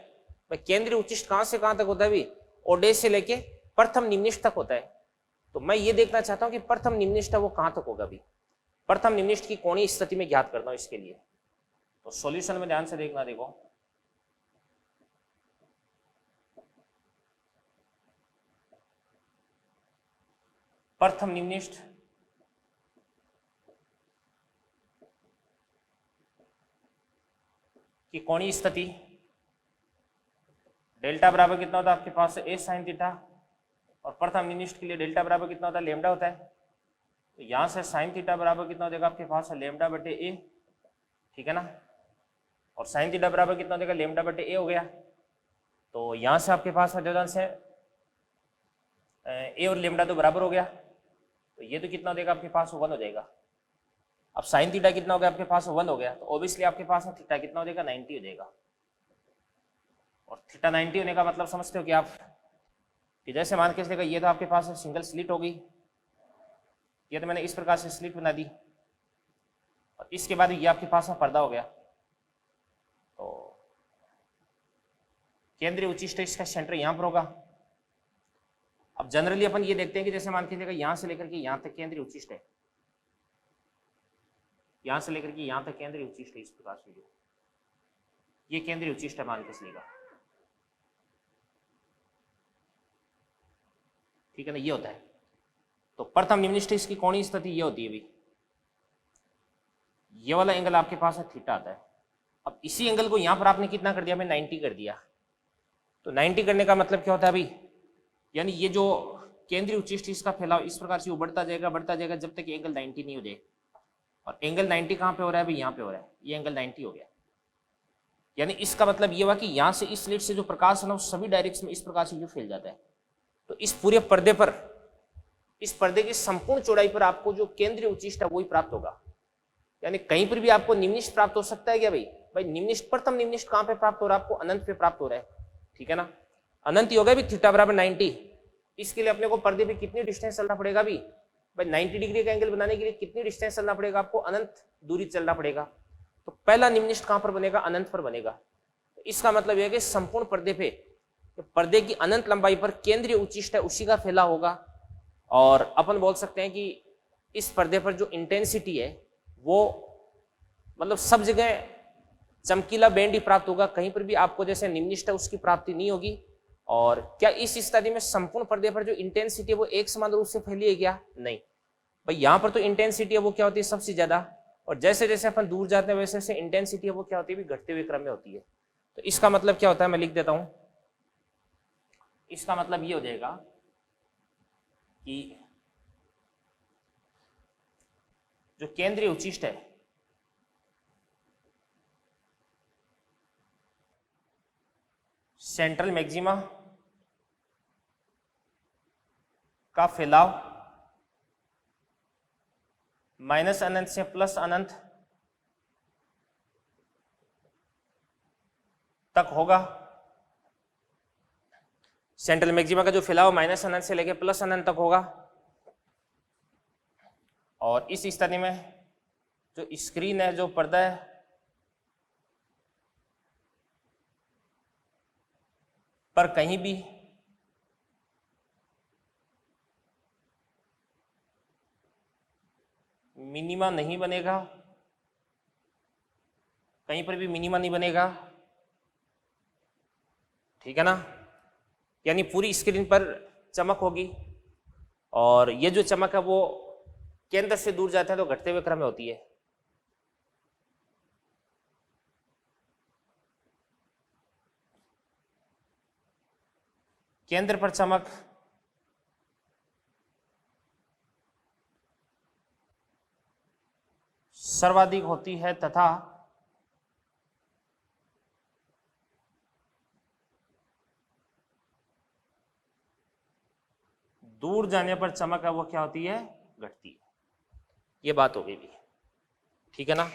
वह केंद्रीय उच्चिष्ट कहां से कहां तक होता है भी, ओडे से लेके प्रथम निम्निष्ठ तक होता है। तो मैं ये देखना चाहता हूं कि प्रथम निम्निष्ठ वो कहां तक होगा भी। प्रथम निम्निष्ठ की कोणीय स्थिति में ज्ञात करता हूं इसके लिए। तो सॉल्यूशन में ध्यान से देखना, देखो प्रथम निम्निष्ठ की कोणीय स्थिति डेल्टा बराबर कितना होता है आपके पास ए sin थीटा और प्रथम निनिष्ठ के लिए डेल्टा बराबर कितना होता है, लेमडा होता है। तो यहाँ से साइन थीटा बराबर कितना हो जाएगा आपके पास, लेमडा बटे ए, ठीक है ना। और साइन थीटा बराबर कितना हो जाएगा, लेमडा बटे ए हो गया। तो यहाँ से आपके पास जो से ए और लेमडा तो बराबर हो गया, तो ये तो कितना हो जाएगा आपके पास, 1 हो जाएगा। अब साइन थीटा कितना हो गया आपके पास, 1 हो गया। तो ऑब्वियसली आपके पास थीटा कितना हो जाएगा, 90 हो जाएगा। और थीटा 90 होने का मतलब समझते हो कि आप, कि जैसे मान के चलेगा ये तो आपके पास सिंगल स्लिट होगी, ये तो मैंने इस प्रकार से स्लिट बना दी, और इसके बाद ये आपके पास पर्दा हो गया। तो केंद्रीय उच्चिष्ट इसका सेंटर यहाँ पर होगा। अब जनरली अपन ये देखते हैं कि जैसे मान के चलेगा यहाँ से लेकर के यहाँ तक केंद्रीय उच्चिष्ट है, यहाँ से लेकर के यहाँ तक केंद्रीय उच्चिष्ट है, इस प्रकार से जो ये केंद्रीय उच्चिष्ट है मान के चलेगा, ठीक है ना, ये होता है। तो प्रथम निम्निष्ठ इसकी कोणीय स्थिति ये होती है भाई, ये वाला एंगल आपके पास है थीटा आता है। अब इसी एंगल को यहां पर आपने कितना कर दिया भाई, 90 कर दिया। तो 90 करने का मतलब क्या होता है भाई, यानी ये जो केंद्रीय उच्चिष्ट इसका फैलाव इस प्रकार से बढ़ता जाएगा जब तक एंगल 90 नहीं हो जाए। और एंगल 90 कहां पे हो रहा है भाई, यहाँ पे हो रहा है, ये एंगल 90 हो गया। यानी इसका मतलब ये हुआ कि यहां से इस स्लिट से जो प्रकाश है ना, सभी डायरेक्शन में इस प्रकार से जो फैल जाता है। तो इस पूरे पर्दे पर, इस पर्दे की संपूर्ण चौड़ाई पर आपको जो केंद्रीय उच्चिष्ट है वही प्राप्त होगा। यानी कहीं पर भी आपको निम्निष्ठ प्राप्त हो सकता है क्या भाई, भाई निम्निष्ठ, प्रथम निम्निष्ठ कहां पे प्राप्त हो रहा है आपको, अनंत पे प्राप्त हो रहा है, ठीक है ना। अनंत ही होगा भी, थीटा बराबर 90। इसके लिए अपने को पर्दे पे कितनी डिस्टेंस चलना पड़ेगा भी भाई, 90 डिग्री का एंगल बनाने के लिए कितनी डिस्टेंस चलना पड़ेगा आपको, अनंत दूरी चलना पड़ेगा। तो पहला निम्निष्ठ कहां पर बनेगा, अनंत पर बनेगा। तो इसका मतलब यह है कि संपूर्ण पर्दे पे, पर्दे की अनंत लंबाई पर केंद्रीय उच्चिष्ट है उसी का फैला होगा। और अपन बोल सकते हैं कि इस पर्दे पर जो इंटेंसिटी है वो मतलब सब जगह चमकीला बैंड ही प्राप्त होगा, कहीं पर भी आपको जैसे निम्निष्ठ है उसकी प्राप्ति नहीं होगी। और क्या इस स्थिति में संपूर्ण पर्दे पर जो इंटेंसिटी है वो एक समान रूप से फैली है क्या, नहीं भाई, यहां पर तो इंटेंसिटी है वो क्या होती है, सबसे ज्यादा। और जैसे जैसे अपन दूर जाते हैं वैसे वैसे इंटेंसिटी है वो क्या होती है, घटते हुए क्रम में होती है। तो इसका मतलब क्या होता है, मैं लिख देता हूं। इसका मतलब ये हो जाएगा कि जो केंद्रीय उच्चिष्ट है सेंट्रल मैक्सिमा का फैलाव माइनस अनंत से प्लस अनंत तक होगा। सेंट्रल मैक्सिमा का जो फैलाव माइनस अनंत से लेकर प्लस अनंत तक होगा। और इस स्थिति में जो स्क्रीन है, जो पर्दा है, पर कहीं भी मिनिमा नहीं बनेगा, कहीं पर भी मिनिमा नहीं बनेगा, ठीक है ना। यानी पूरी स्क्रीन पर चमक होगी, और ये जो चमक है वो केंद्र से दूर जाता है तो घटते हुए क्रम में होती है। केंद्र पर चमक सर्वाधिक होती है तथा दूर जाने पर चमक है वो क्या होती है, घटती है। ये बात हो गई भी, ठीक है ना।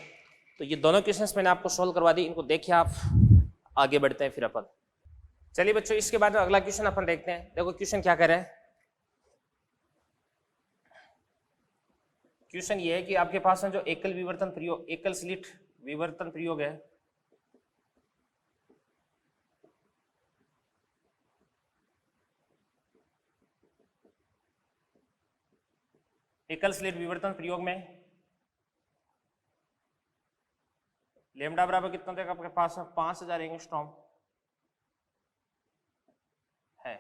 तो ये दोनों क्वेश्चंस मैंने आपको सोल्व करवा दी, इनको देखिए आप। आगे बढ़ते हैं फिर अपन। चलिए बच्चों, इसके बाद अगला क्वेश्चन अपन देखते हैं। देखो क्वेश्चन क्या कह रहा है। क्वेश्चन ये है कि आपके पास में जो एकल विवर्तन प्रयोग, एकल स्लिट विवर्तन प्रयोग है, एकल स्लिट विवर्तन प्रयोग में लेमडा बराबर कितना देगा आपके पास, 5000 एंगस्ट्रॉम है।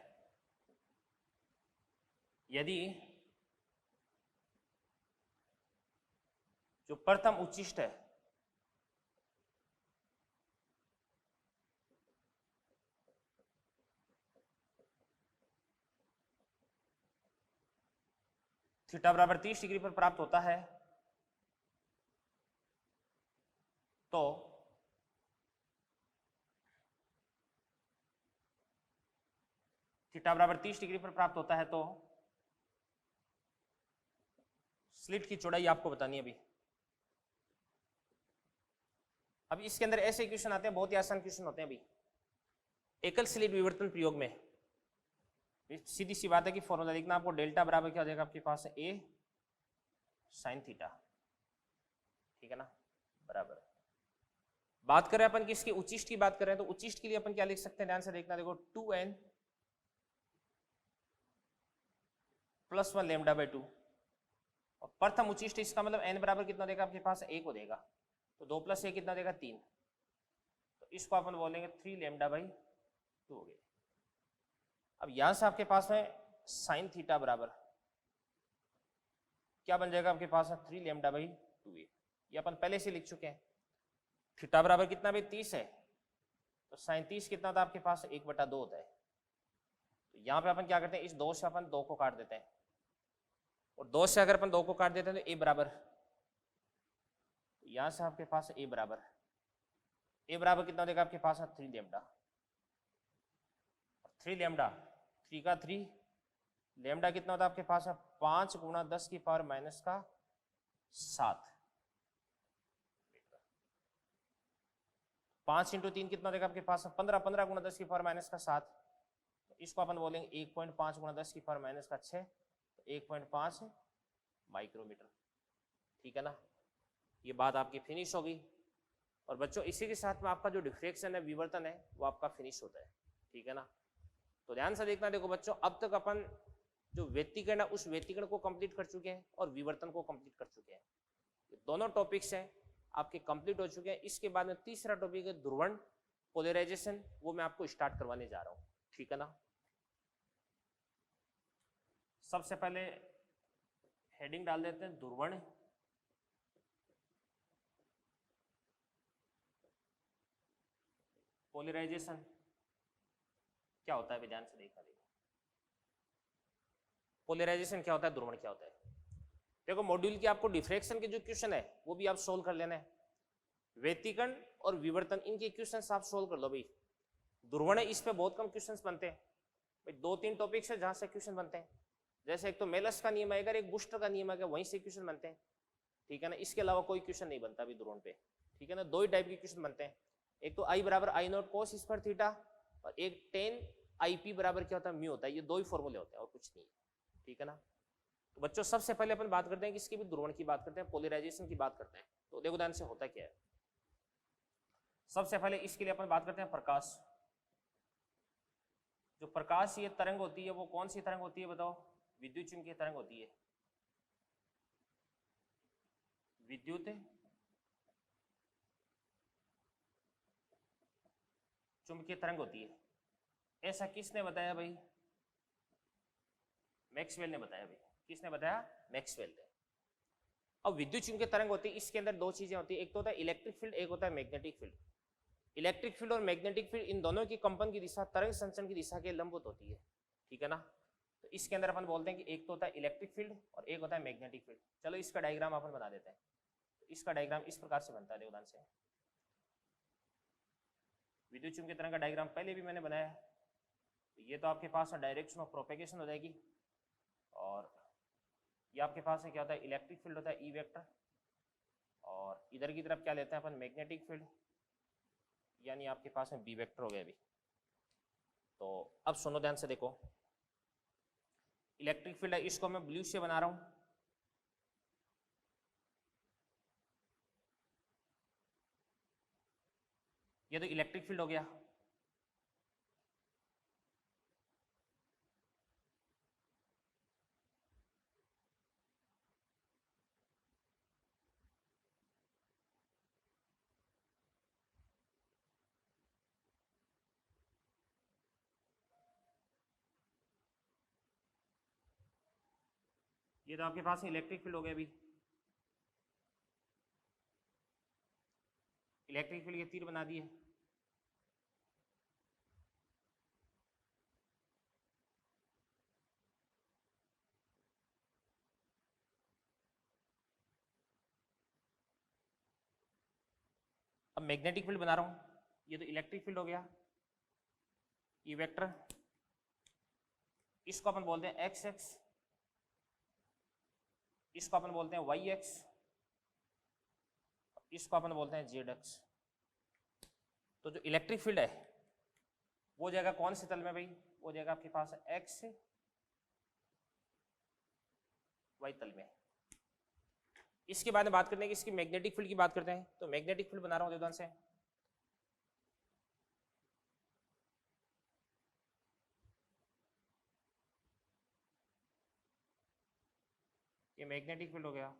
यदि जो प्रथम उच्चिष्ट है थीटा बराबर 30 डिग्री पर प्राप्त होता है तो थीटा बराबर 30 डिग्री पर प्राप्त होता है तो स्लिट की चौड़ाई आपको बतानी है अभी। अब इसके अंदर ऐसे क्वेश्चन आते हैं, बहुत ही आसान क्वेश्चन होते हैं अभी। एकल स्लिट विवर्तन प्रयोग में सीधी सी बात है कि फॉर्मूला लिखना आपको, डेल्टा बराबर क्या हो जाएगा आपके पास, ए साइन थीटा, ठीक है ना, बराबर। बात करें अपन किसकी, उच्चिष्ट की बात करें तो उच्चिष्ट के लिए अपन क्या लिख सकते हैं, ध्यान से देखना, देखो 2n + 1 लैम्डा बाई 2। और प्रथम उच्चिष्ट, इसका मतलब n बराबर कितना देगा आपके पास, 1 को देगा, तो 2 + 1 कितना देगा, 3। तो इसको अपन बोलेंगे 3 लैम्डा बाई 2 हो गया। अब यहां से आपके पास में साइन थीटा बराबर क्या बन जाएगा आपके पास, 3 लैम्डा बाई 2। ये अपन पहले से लिख चुके हैं। थीटा बराबर कितना भाई, 30 है, तो साइन 30 कितना होता है आपके पास, 1/2 होता है। तो यहाँ पे अपन क्या करते हैं, इस 2 से अपन 2 को काट देते हैं, और 2 से अगर अपन 2 को काट देते हैं तो ए बराबर, यहां से आपके पास ए बराबर कितना देगा आपके पास, 3 लैम्डा। 3 लैम्डा, 3 का 3, लैम्डा कितना होता है आपके पास, 5 × 10⁻⁷। 5 × 3 कितना देगा आपके पास, 15, 15 × 10⁻⁷। तो इसको अपन बोलेंगे 1.5 × 10⁻⁶, तो 1.5 माइक्रोमीटर, ठीक है ना। ये बात आपकी फिनिश होगी। और बच्चों इसी के साथ में आपका जो डिफ्रेक्शन है, विवर्तन है, वो आपका फिनिश होता है, ठीक है ना। तो ध्यान से देखना, देखो बच्चों अब तक अपन जो व्यतिकरण है उस व्यतिकरण को कंप्लीट कर चुके हैं और विवर्तन को कंप्लीट कर चुके हैं। ये दोनों टॉपिक्स हैं आपके कंप्लीट हो चुके हैं। इसके बाद में तीसरा टॉपिक है ध्रुवण, पोलराइजेशन, वो मैं आपको स्टार्ट करवाने जा रहा हूं, ठीक है ना। सबसे पहले हेडिंग डाल देते हैं ध्रुवण, पोलराइजेशन क्या होता है, ध्यान से देखना। देखो पोलराइजेशन क्या होता है, ध्रुवण क्या होता है। देखो मॉड्यूल की आपको डिफ्रेक्शन के जो क्वेश्चन है वो भी आप सोल्व कर लेना है, व्यतिकरण और विवर्तन इनके क्वेश्चन आप सोल्व कर लो भाई। ध्रुवण है, इस पे बहुत कम क्वेश्चन बनते हैं भाई, 2-3 टॉपिक्स है जहां से क्वेश्चन बनते हैं। जैसे एक तो मेलस का नियम आएगा, एक बूस्टर का नियम आएगा, वहीं से क्वेश्चन बनते हैं, ठीक है ना। इसके अलावा कोई क्वेश्चन नहीं बनता अभी ध्रुवण पे, ठीक है ना। 2 ही टाइप के क्वेश्चन बनते हैं, एक तो I बराबर I0 cos स्क्वायर थीटा, और एक 10 IP बराबर क्या होता है, म्यू होता है। ये 2 ही फॉर्मूले होते हैं और कुछ नहीं है, ठीक है ना। तो बच्चों सबसे पहले अपन बात करते हैं किसकी भी, ध्रुवण की बात करते हैं, पोलराइजेशन की बात करते हैं। तो देखो ध्यान से होता क्या है। सबसे पहले इसके लिए अपन बात करते हैं प्रकाश। जो प्रकाश ये तरंग होती है वो कौन सी तरंग होती है बताओ, विद्युत चुंबकीय तरंग होती है, विद्युत चुंबकीय तरंग होती है। ऐसा किसने बताया भाई, मैक्सवेल ने बताया भाई। किसने बताया, मैक्सवेल ने। अब विद्युत चुंबकीय तरंग होती है, इसके अंदर 2 चीजें होती है, एक तो होता है इलेक्ट्रिक फील्ड, एक होता है मैग्नेटिक फील्ड। इलेक्ट्रिक फील्ड और मैग्नेटिक फील्ड इन दोनों की कंपन की दिशा तरंग संचरण की दिशा के लंबवत होती है, ठीक है ना। तो इसके अंदर अपन बोलते हैं कि एक तो होता है इलेक्ट्रिक फील्ड और एक होता है मैग्नेटिक फील्ड। चलो इसका डायग्राम अपन बना देते हैं। तो इसका डायग्राम इस प्रकार से बनता है, देखो ध्यान से। विद्युत चुंबकीय तरंग का डायग्राम पहले भी मैंने बनाया है। तो ये तो आपके पास डायरेक्शन ऑफ प्रोपेगेशन हो जाएगी, और ये आपके पास है क्या होता है, इलेक्ट्रिक फील्ड होता है ई वेक्टर, और इधर की तरफ क्या लेते हैं अपन, मैग्नेटिक फील्ड, यानी आपके पास में बी वेक्टर हो गया अभी। तो अब सुनो ध्यान से देखो, इलेक्ट्रिक फील्ड है, इसको मैं ब्लू से बना रहा हूं। ये तो इलेक्ट्रिक फील्ड हो गया। ये तो आपके पास इलेक्ट्रिक फील्ड हो गया अभी। इलेक्ट्रिक फील्ड के तीर बना दिए। मैग्नेटिक फील्ड बना रहा हूं, ये तो इलेक्ट्रिक फील्ड हो गया, ये वेक्टर, इसको अपन बोलते हैं एक्स एक्स, इसको अपन बोलते हैं वाई एक्स, इसको अपन बोलते हैं जेड एक्स। तो जो इलेक्ट्रिक फील्ड है वो जाएगा कौन से तल में भाई, वो जाएगा आपके पास एक्स वाई तल में। इसके बाद में बात करते हैं कि इसकी मैग्नेटिक फील्ड की बात करते हैं। तो मैग्नेटिक फील्ड बना रहा हूं देवदान से, ये मैग्नेटिक फील्ड हो गया।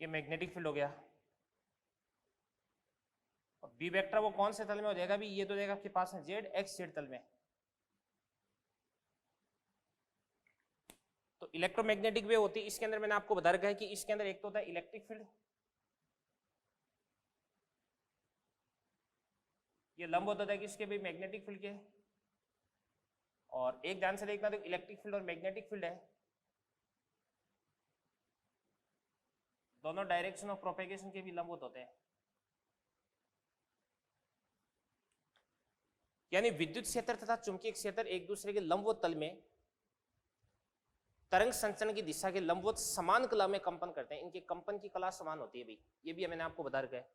ये मैग्नेटिक फील्ड हो गया। और बी वेक्टर वो कौन से तल में हो जाएगा भी, ये तो जाएगा आपके पास है जेड एक्स जेड तल में। तो इलेक्ट्रोमैग्नेटिक वेव होती है, इसके अंदर मैंने आपको बता रखा है कि इसके अंदर एक तो होता है इलेक्ट्रिक फील्ड, ये लंब होता है कि इसके भी मैग्नेटिक फील्ड के, और एक ध्यान से देखना तो इलेक्ट्रिक फील्ड और मैग्नेटिक फील्ड है, दोनों डायरेक्शन ऑफ प्रोपेगेशन के भी लंबवत होते हैं। यानी विद्युत क्षेत्र तथा चुंबकीय क्षेत्र एक दूसरे के लंबवत तल में तरंग संचरण की दिशा के लंबवत समान कला में कंपन करते हैं, इनके कंपन की कला समान होती है भाई, ये भी मैंने आपको बता रखा है।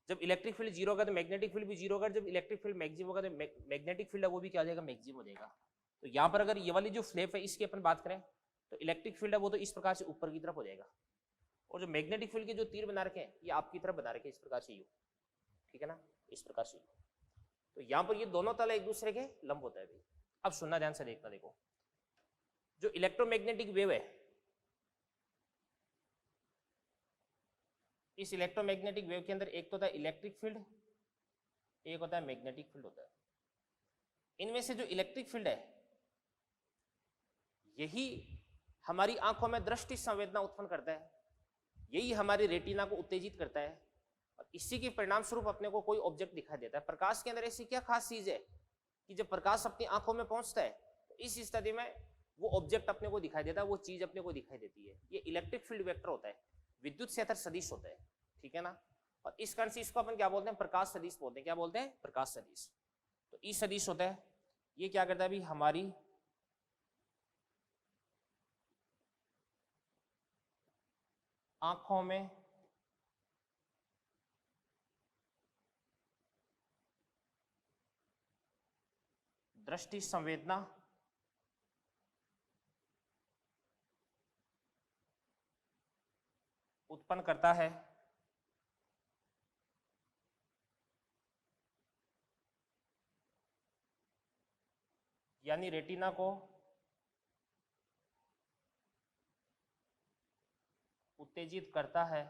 जब इलेक्ट्रिक फील्ड जीरो होगा तो मैग्नेटिक फील्ड भी जीरो होगा, जब इलेक्ट्रिक फील्ड मैक्सिमम होगा तो मैग्नेटिक फील्ड है वो भी क्या हो जाएगा, मैक्सिमम हो जाएगा। तो यहाँ पर अगर ये वाली जो फ्लैप है इसकी अपन बात करें तो इलेक्ट्रिक फील्ड है वो तो इस प्रकार से ऊपर की तरफ हो जाएगा, और जो मैग्नेटिक फील्ड के जो तीर बना रखे हैं ये आपकी तरफ बना रखे हैं इस प्रकार से यू, ठीक है ना, इस प्रकार से। तो यहाँ पर ये दोनों तल एक दूसरे के लंब होता है भाई। अब सुनना ध्यान से देखना, देखो जो इलेक्ट्रोमैग्नेटिक वेव है, इस इलेक्ट्रोमैग्नेटिक वेव के अंदर एक तो होता है इलेक्ट्रिक फील्ड, एक होता है मैग्नेटिक फील्ड होता है। इनमें से जो इलेक्ट्रिक फील्ड है यही हमारी आंखों में दृष्टि संवेदना उत्पन्न करता है, यही हमारी रेटिना को उत्तेजित करता है, और इसी के परिणाम स्वरूप अपने को कोई ऑब्जेक्ट दिखाई देता है। प्रकाश के अंदर ऐसी क्या खास चीज है कि जब प्रकाश अपनी आंखों में पहुंचता है तो इस स्थिति में वो ऑब्जेक्ट अपने को दिखाई देता है, वो चीज अपने को दिखाई देती है। ये इलेक्ट्रिक फील्ड वेक्टर होता है, विद्युत क्षेत्र सदिश होता है, ठीक है ना। और इस कारण से इसको अपन क्या बोलते हैं, प्रकाश सदिश बोलते हैं। क्या बोलते हैं, प्रकाश सदिश। तो ई सदिश होता है, ये क्या करता है भाई, हमारी आंखों में दृष्टि संवेदना उत्पन्न करता है, यानी रेटिना को उत्तेजित करता है,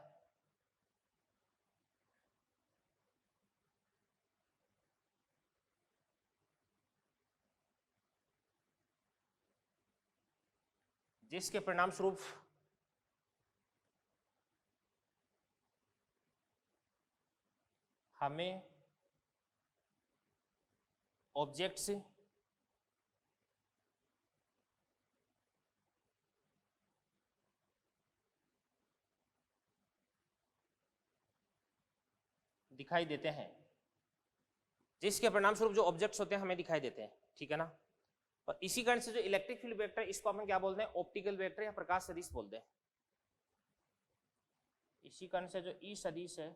जिसके परिणाम स्वरूप हमें ऑब्जेक्ट्स दिखाई देते हैं, जिसके परिणाम स्वरूप जो ऑब्जेक्ट्स होते हैं हमें दिखाई देते हैं, ठीक है ना। और इसी कारण से जो इलेक्ट्रिक फील्ड वेक्टर इसको अपन क्या बोलते हैं, ऑप्टिकल वेक्टर या प्रकाश सदिश बोलते हैं। इसी कारण से जो ई सदिश है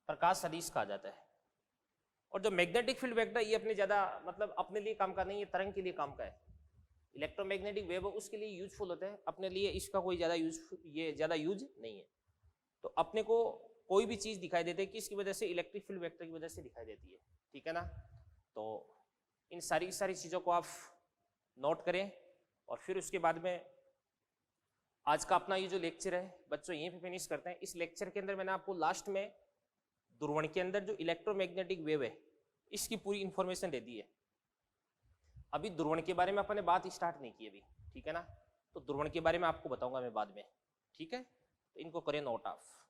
प्रकाश सदिश कहा जाता है। और जो मैग्नेटिक फील्ड वेक्टर ये अपने ज्यादा मतलब अपने लिए काम का नहीं, ये तरंग के लिए काम का है। इलेक्ट्रोमैग्नेटिक वेव उसके लिए यूजफुल होता है, अपने लिए इसका कोई ज्यादा यूज नहीं है। तो अपने को कोई भी चीज दिखाई देती है किसकी वजह से, इलेक्ट्रिक फील्ड वेक्टर की वजह से दिखाई देती है, ठीक है ना। तो इन सारी चीजों को आप नोट करें और फिर उसके बाद में आज का अपना ये जो लेक्चर है बच्चों यहीं पे फिनिश करते हैं। इस लेक्चर के अंदर मैंने आपको लास्ट में ध्रुवण के अंदर जो इलेक्ट्रोमैग्नेटिक वेव है इसकी पूरी इंफॉर्मेशन दे दी है। अभी ध्रुवण के बारे में अपने बात स्टार्ट नहीं की अभी, ठीक है ना। तो ध्रुवण के बारे में आपको बताऊंगा मैं बाद में, ठीक है। तो इनको करें नोट ऑफ।